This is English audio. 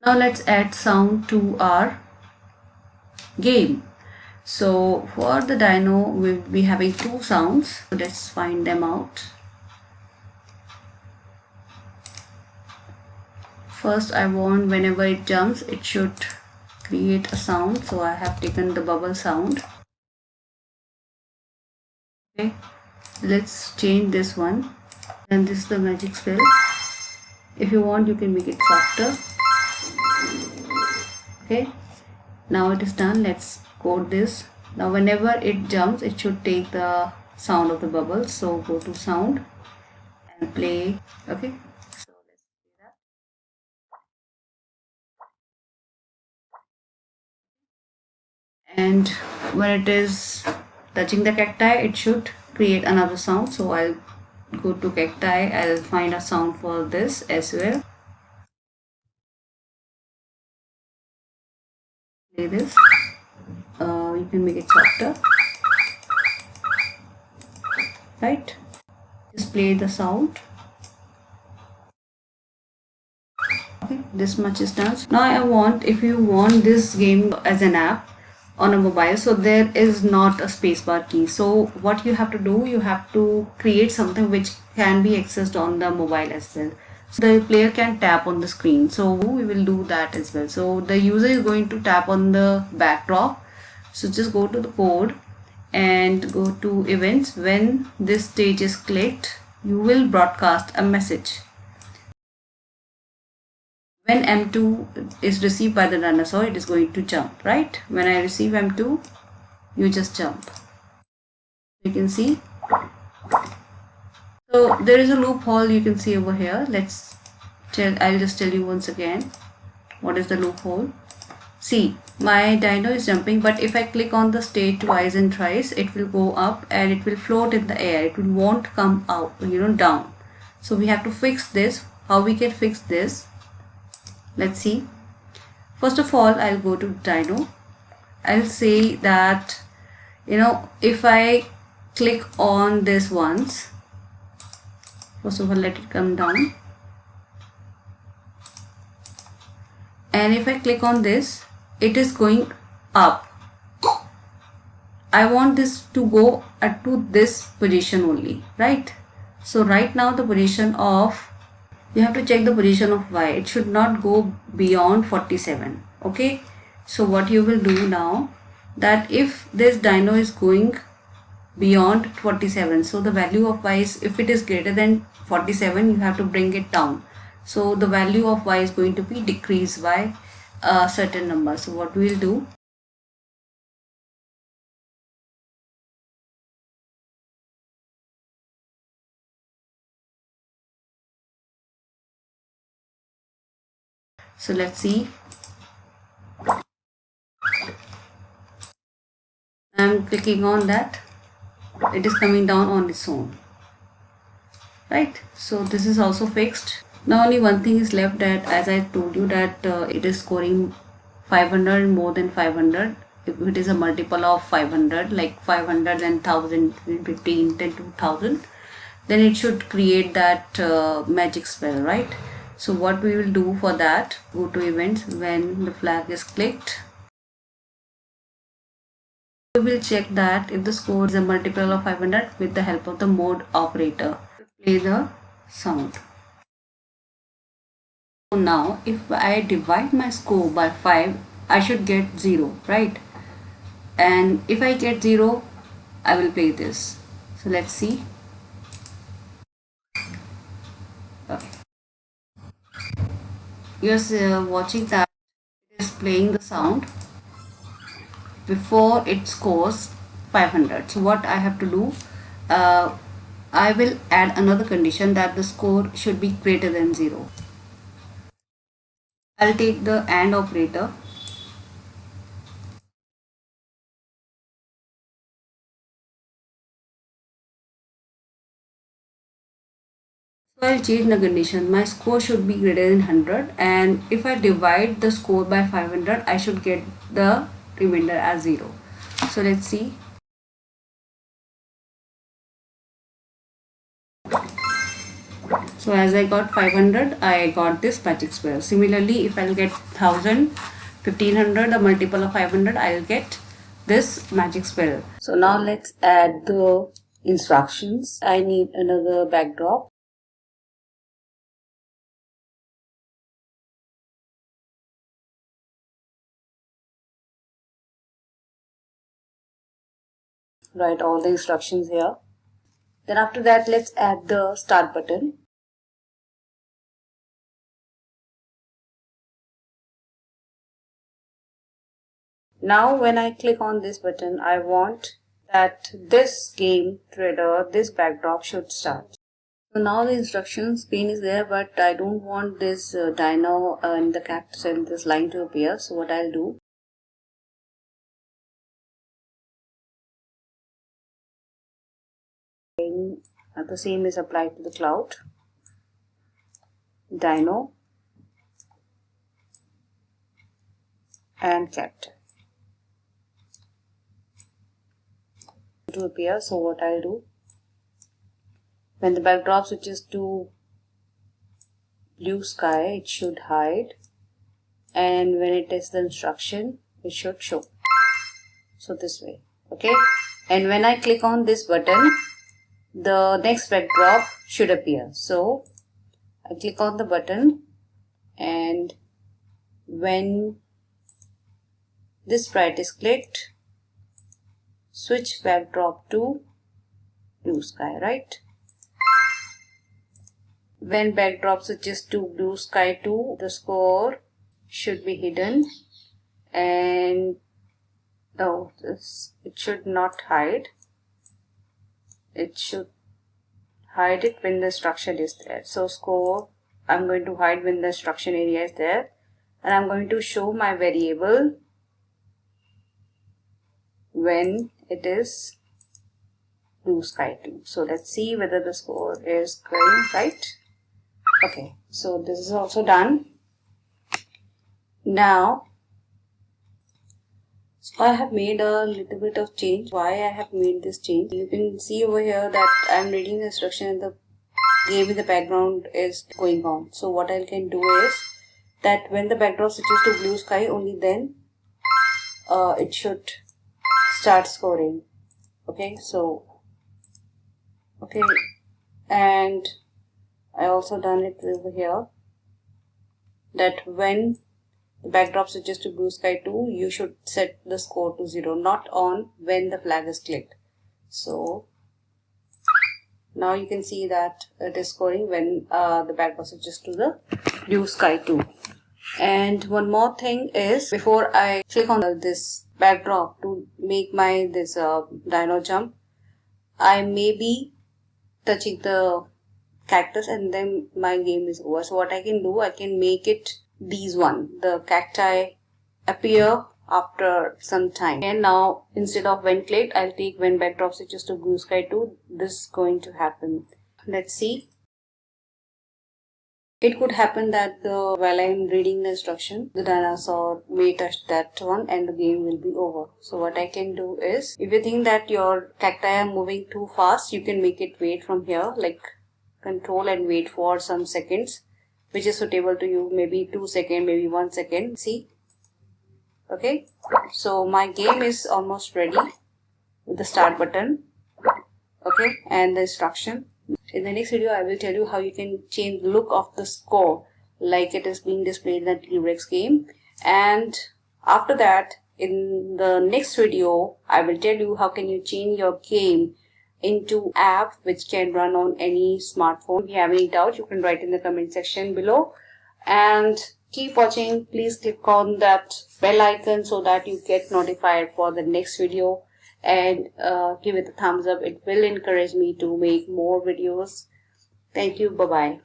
Now let's add sound to our game. So for the dino, we'll be having two sounds. So let's find them out. First, I want whenever it jumps, it should create a sound. So I have taken the bubble sound. Okay, let's change this one. And this is the magic spell. If you want, you can make it softer. Okay, now it is done. Let's code this. Now whenever it jumps, it should take the sound of the bubble. So go to sound and play. Okay, so let's do that. And when it is touching the cacti, it should create another sound. So I'll go to cacti. I'll find a sound for this as well. Play this. You can make it softer, right? Just play the sound. Okay, this much is done. Now I want, if you want this game as an app on a mobile, so there is not a spacebar key. So what you have to do, you have to create something which can be accessed on the mobile as well. So the player can tap on the screen. So we will do that as well. So the user is going to tap on the backdrop. So just go to the code and go to events. When this stage is clicked, you will broadcast a message. When M2 is received by the dinosaur, it is going to jump, right? When I receive M2, you just jump. You can see. So there is a loophole you can see over here. I'll just tell you once again what is the loophole. See, my dino is jumping, but if I click on the stage twice and thrice, it will go up and it will float in the air. It won't come out, down. So we have to fix this. How we can fix this? Let's see. First of all, I'll go to dino. I'll say that, if I click on this once, first of all, let it come down. And if I click on this, it is going up. I want this to go to this position only, right? So right now the position of, you have to check the position of y. It should not go beyond 47. Okay. So what you will do now, that if this dino is going beyond 47, so the value of y is, if it is greater than 47, you have to bring it down. So the value of y is going to be decreased by a certain number. So what we will do, so let's see. I'm clicking on that. It is coming down on its own, right? So this is also fixed. Now only one thing is left, that as I told you that it is scoring 500, more than 500. If it is a multiple of 500, like 500 and 1000, 15, 10 to 2000, then it should create that magic spell, right? So what we will do for that, go to events. When the flag is clicked, we will check that if the score is a multiple of 500 with the help of the mode operator. Play the sound. So now if I divide my score by 5, I should get 0, right? And if I get 0, I will play this. So let's see. Okay. You're watching that it is playing the sound before it scores 500. So what I have to do, I will add another condition, that the score should be greater than 0. I'll take the AND operator. So I'll change the condition. My score should be greater than 100, and if I divide the score by 500, I should get the remainder as 0. So let's see. So as I got 500, I got this magic square. Similarly, if I'll get 1000, 1500, a multiple of 500, I'll get this magic square. So now let's add the instructions. I need another backdrop. Write all the instructions here. Then after that, let's add the start button. Now when I click on this button, I want that this game trailer, this backdrop should start. So now the instruction screen is there, but I don't want this dino and the cactus and this line to appear. So what I'll do, the same is applied to the cloud, dino and cactus to appear. So what I'll do, when the backdrop switches to blue sky, it should hide, and when it is the instruction, it should show. So this way, okay. And when I click on this button, the next backdrop should appear. So I click on the button, and when this sprite is clicked, switch backdrop to blue sky, right? When backdrop switches to blue sky 2, the score should be hidden, and it should not hide. It should hide it when the instruction is there. So score, I'm going to hide when the instruction area is there, and I'm going to show my variable when it is blue sky 2. So let's see whether the score is going right. Okay, so this is also done. Now, so I have made a little bit of change. Why I have made this change? You can see over here that I am reading the instruction and the game in the background is going on. So what I can do is that when the backdrop switches to blue sky, only then it should start scoring. Okay, so okay, and I also done it over here that when the backdrop switches to blue sky 2, you should set the score to 0, not on when the flag is clicked. So now you can see that it is scoring when the backdrop switches to the blue sky 2. And one more thing is, before I click on this backdrop to make my this dino jump, I may be touching the cactus and then my game is over. So what I can do, I can make it these one, the cacti appear after some time. And now instead of when clicked, I'll take when backdrop switches to blue sky 2. This is going to happen. Let's see. It could happen that while I'm reading the instruction, the dinosaur may touch that one and the game will be over. So what I can do is, if you think that your cacti are moving too fast, you can make it wait from here, like control and wait for some seconds, which is suitable to you, maybe 2 seconds, maybe 1 second. See? Okay. So my game is almost ready with the start button. Okay, and the instruction. In the next video, I will tell you how you can change the look of the score like it is being displayed in the T-Rex game. And after that, in the next video, I will tell you how can you change your game into app which can run on any smartphone. If you have any doubt, you can write in the comment section below. And keep watching. Please click on that bell icon so that you get notified for the next video. And give it a thumbs up. It will encourage me to make more videos. Thank you. Bye-bye.